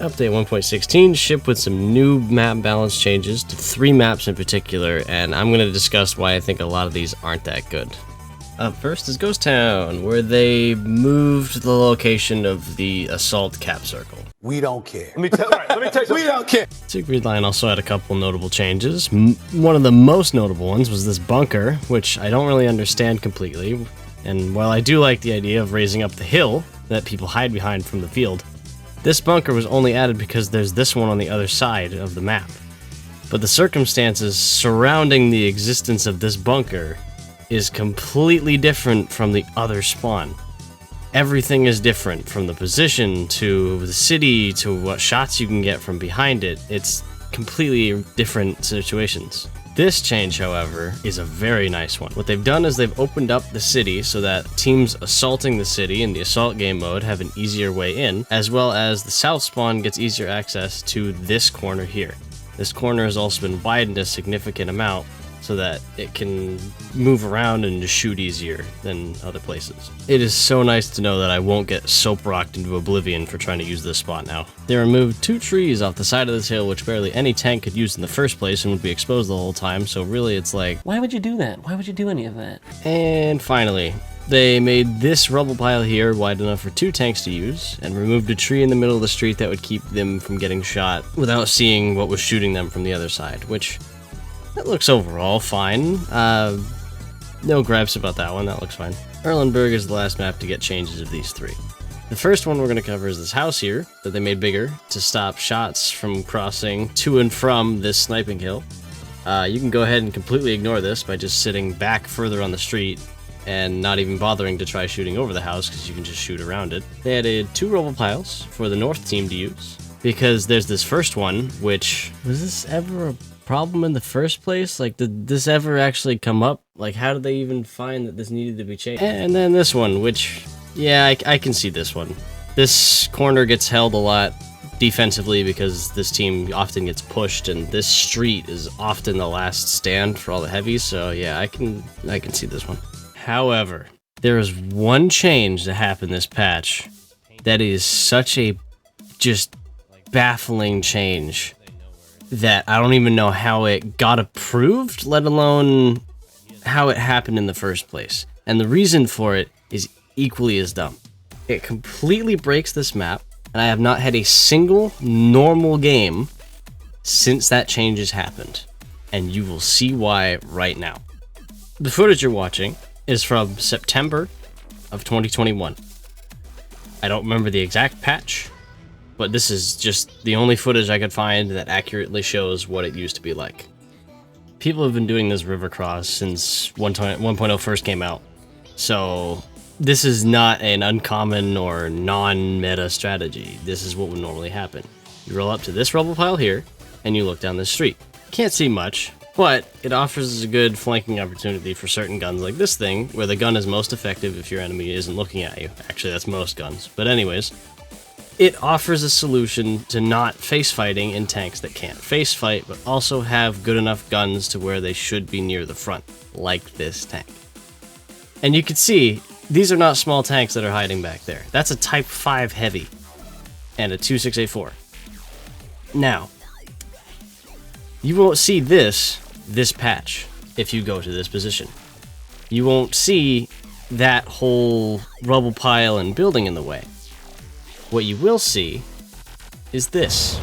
Update 1.16, shipped with some new map balance changes to 3 maps in particular, and I'm going to discuss why I think a lot of these aren't that good. Up first is Ghost Town, where they moved the location of the assault cap circle. We don't care. Let me tell you, we don't care. Siegfried Line also had a couple notable changes. One of the most notable ones was this bunker, which I don't really understand completely. And while I do like the idea of raising up the hill that people hide behind from the field, this bunker was only added because there's this one on the other side of the map. But the circumstances surrounding the existence of this bunker is completely different from the other spawn. Everything is different, from the position to the city to what shots you can get from behind it. It's completely different situations. This change, however, is a very nice one. What they've done is they've opened up the city so that teams assaulting the city in the assault game mode have an easier way in, as well as the south spawn gets easier access to this corner here. This corner has also been widened a significant amount so that it can move around and just shoot easier than other places. It is so nice to know that I won't get soap rocked into oblivion for trying to use this spot now. They removed 2 trees off the side of this hill which barely any tank could use in the first place and would be exposed the whole time, so really it's like, why would you do that? Why would you do any of that? And finally, they made this rubble pile here wide enough for 2 tanks to use, and removed a tree in the middle of the street that would keep them from getting shot without seeing what was shooting them from the other side, which that looks overall fine. No gripes about that one, that looks fine. Erlenberg is the last map to get changes of these 3. The first one we're going to cover is this house here, that they made bigger to stop shots from crossing to and from this sniping hill. You can go ahead and completely ignore this by just sitting back further on the street and not even bothering to try shooting over the house because you can just shoot around it. They added 2 rubble piles for the north team to use, because there's this first one, which, was this ever a problem in the first place? Like, did this ever actually come up? Like, how did they even find that this needed to be changed? And then this one, which, yeah, I can see this one. This corner gets held a lot defensively because this team often gets pushed, and this street is often the last stand for all the heavies, so yeah, I can see this one. However, there is one change that happened this patch that is such a just baffling change that I don't even know how it got approved, let alone how it happened in the first place. And the reason for it is equally as dumb. It completely breaks this map, and I have not had a single normal game since that change has happened. And you will see why right now. The footage you're watching is from September of 2021. I don't remember the exact patch, but this is just the only footage I could find that accurately shows what it used to be like. People have been doing this river cross since 1.0 first came out, so this is not an uncommon or non-meta strategy. This is what would normally happen. You roll up to this rubble pile here, and you look down this street. Can't see much, but it offers a good flanking opportunity for certain guns like this thing, where the gun is most effective if your enemy isn't looking at you. Actually, that's most guns, but anyways. It offers a solution to not face fighting in tanks that can't face fight, but also have good enough guns to where they should be near the front, like this tank. And you can see, these are not small tanks that are hiding back there. That's a Type 5 heavy, and a 2684. Now, you won't see this patch if you go to this position. You won't see that whole rubble pile and building in the way. What you will see is this.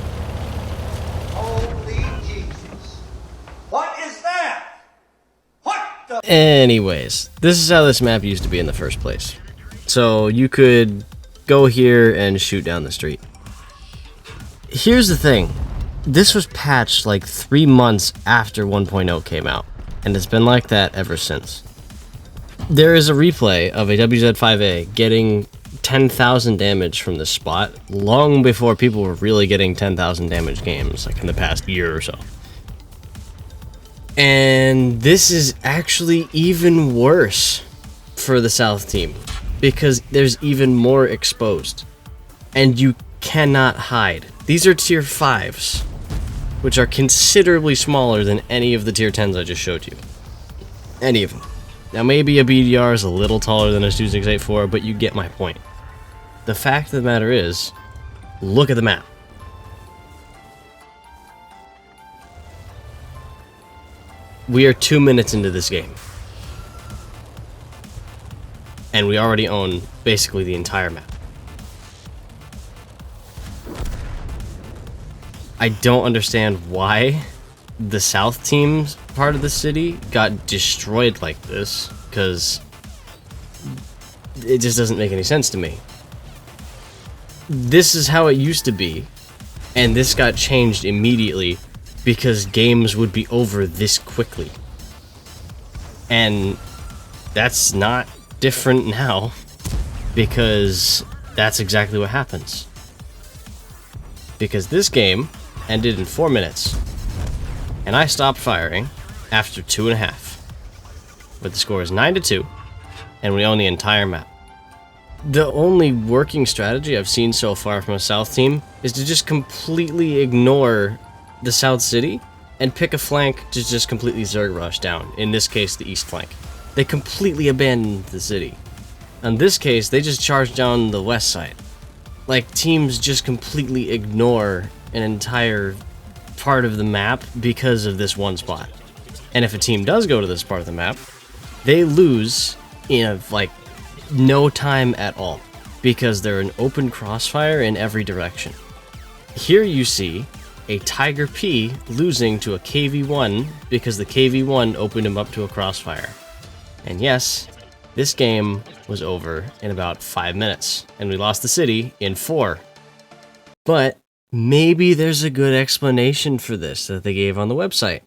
Holy Jesus. What is that? What the? Anyways, this is how this map used to be in the first place. So you could go here and shoot down the street. Here's the thing. This was patched like 3 months after 1.0 came out, and it's been like that ever since. There is a replay of a WZ5A getting 10,000 damage from this spot long before people were really getting 10,000 damage games, like in the past year or so. And this is actually even worse for the South team because there's even more exposed and you cannot hide. These are tier 5s, which are considerably smaller than any of the tier 10s I just showed you. Any of them. Now maybe a BDR is a little taller than a 2684, but you get my point. The fact of the matter is, look at the map. We are 2 minutes into this game. And we already own basically the entire map. I don't understand why the south team's part of the city got destroyed like this, because it just doesn't make any sense to me. This is how it used to be, and this got changed immediately because games would be over this quickly. And that's not different now, because that's exactly what happens. Because this game ended in 4 minutes, and I stopped firing after 2.5. But the score is 9-2, and we own the entire map. The only working strategy I've seen so far from a south team is to just completely ignore the south city and pick a flank to just completely Zerg rush down, in this case the east flank. They completely abandoned the city. In this case, they just charged down the west side. Like, teams just completely ignore an entire part of the map because of this one spot. And if a team does go to this part of the map, they lose in like no time at all, because they're an open crossfire in every direction. Here you see a Tiger P losing to a KV-1 because the KV-1 opened him up to a crossfire. And yes, this game was over in about 5 minutes, and we lost the city in 4. But maybe there's a good explanation for this that they gave on the website.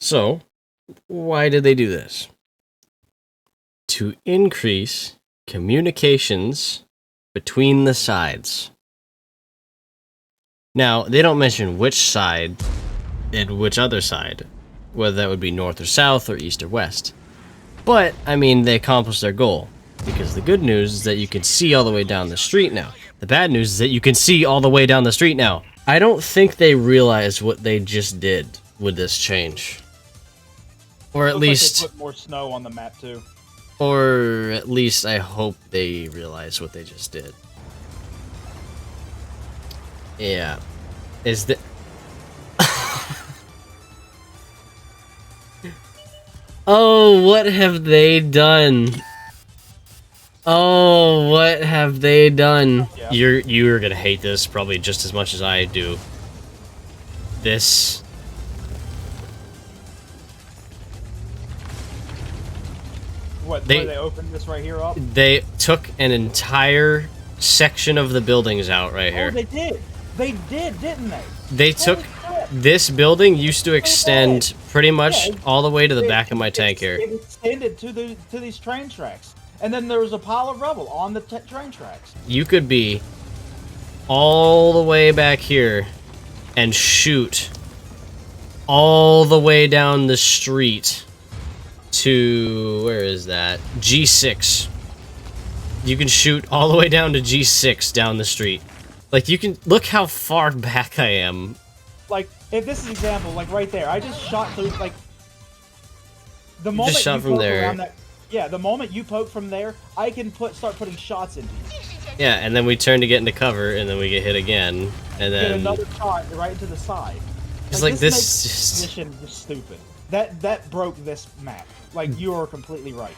So, why did they do this? To increase communications between the sides. Now, they don't mention which side and which other side, whether that would be north or south or east or west. But, I mean, they accomplished their goal, because the good news is that you can see all the way down the street now. The bad news is that you can see all the way down the street now. I don't think they realized what they just did with this change. Or at least... Like they put more snow on the map, too. Or at least I hope they realize what they just did. Yeah. Is the... Oh, what have they done? Oh, what have they done? Yeah. You're gonna hate this probably just as much as I do. This... What, they opened this right here up? They took an entire section of the buildings out right here. Oh, they did. They did, didn't they? They took... This building used to extend pretty much all the way to the back of my tank here. It extended to these train tracks. And then there was a pile of rubble on the train tracks. You could be all the way back here and shoot all the way down the street to... Where is that? G6. You can shoot all the way down to G6 down the street. Like, you can... Look how far back I am. Like, if this is an example, like right there, I just shot through, like... The moment just shot you from poke there. around that, yeah, the moment you poke from there, I can start putting shots into you. Yeah, and then we turn to get into cover, and then we get hit again, and then... Get another shot right into the side. It's like this this makes just... position just stupid. That broke this map. Like, you are completely right.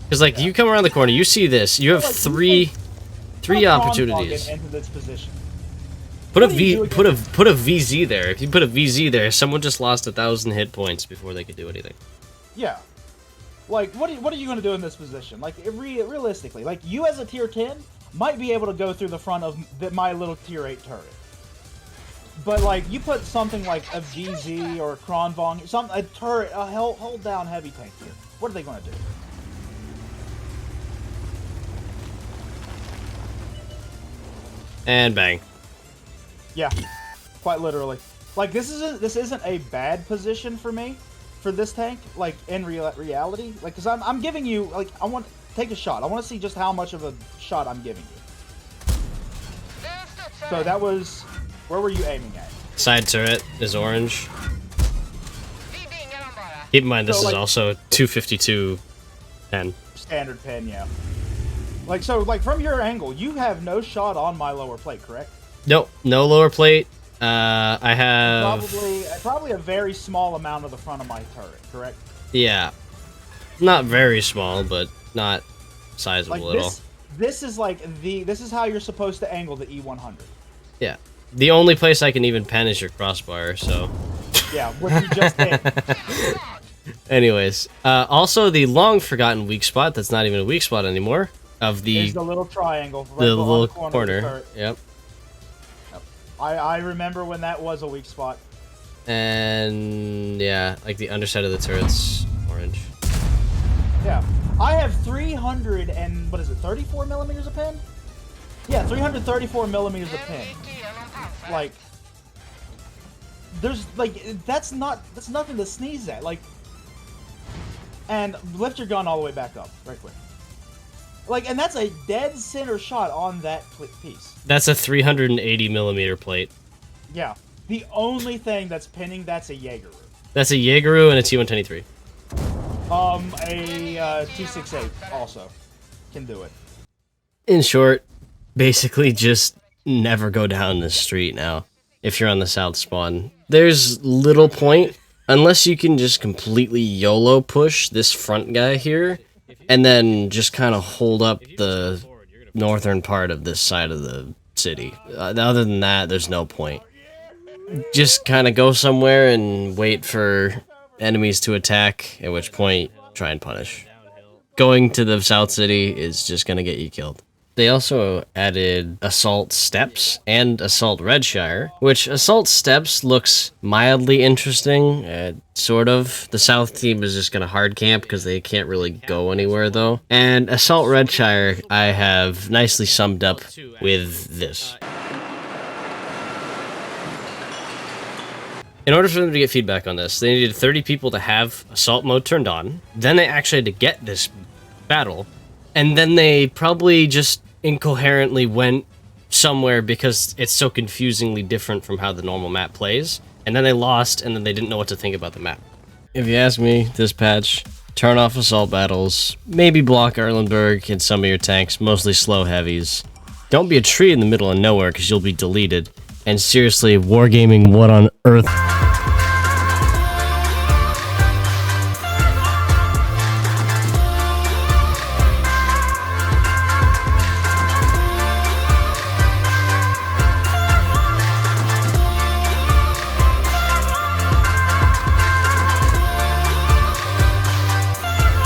Because, like, you come around the corner, you see this, you have Like, three opportunities. Into this position. Put a VZ there. If you put a VZ there, someone just lost 1,000 hit points before they could do anything. Yeah. Like, what are you going to do in this position? Like, realistically, like, you as a tier 10 might be able to go through the front of my little tier 8 turret. But, like, you put something like a GZ or a Kronvong, a turret, a hold down heavy tank here. What are they going to do? And bang. Yeah, quite literally. Like, this isn't a bad position for me, for this tank. Like, in reality, like, because I'm giving you, like, I want take a shot. I want to see just how much of a shot I'm giving you. So that was, where were you aiming at? Side turret is orange. Keep in mind, this is also 252 pen. Standard pen, yeah. Like, so, like, from your angle, you have no shot on my lower plate, correct? Nope, no lower plate. I have... Probably a very small amount of the front of my turret, correct? Yeah. Not very small, but not sizable like at all. This is like this is how you're supposed to angle the E100. Yeah. The only place I can even pen is your crossbar, so... Yeah, what you just did. Anyways, also the long-forgotten weak spot, that's not even a weak spot anymore, of the... Is the little triangle. Right the little corner. corner. Yep. I remember when that was a weak spot. And yeah, like the underside of the turret's orange. Yeah. I have 300 and, what is it, 34 millimeters of pen? Yeah, 334 millimeters of pen. Like, there's, like, that's nothing to sneeze at. Like, and lift your gun all the way back up, right quick. Like, and that's a dead center shot on that piece. That's a 380 millimeter plate. Yeah. The only thing that's pinning that's a Jaegeru. That's a Jaegeru and a T-123. A 268 also can do it. In short, basically just never go down this street now if you're on the south spawn. There's little point unless you can just completely YOLO push this front guy here and then just kind of hold up the northern part of this side of the city. Other than that, there's no point. Just kind of go somewhere and wait for enemies to attack, at which point, try and punish. Going to the south city is just gonna get you killed. They also added Assault Steps and Assault Redshire, which Assault Steps looks mildly interesting, sort of. The south team is just gonna hard camp because they can't really go anywhere though. And Assault Redshire I have nicely summed up with this. In order for them to get feedback on this, they needed 30 people to have assault mode turned on. Then they actually had to get this battle. And then they probably just incoherently went somewhere because it's so confusingly different from how the normal map plays. And then they lost, and then they didn't know what to think about the map. If you ask me, this patch, turn off assault battles, maybe block Erlenberg and some of your tanks, mostly slow heavies. Don't be a tree in the middle of nowhere because you'll be deleted. And seriously, wargaming, what on earth?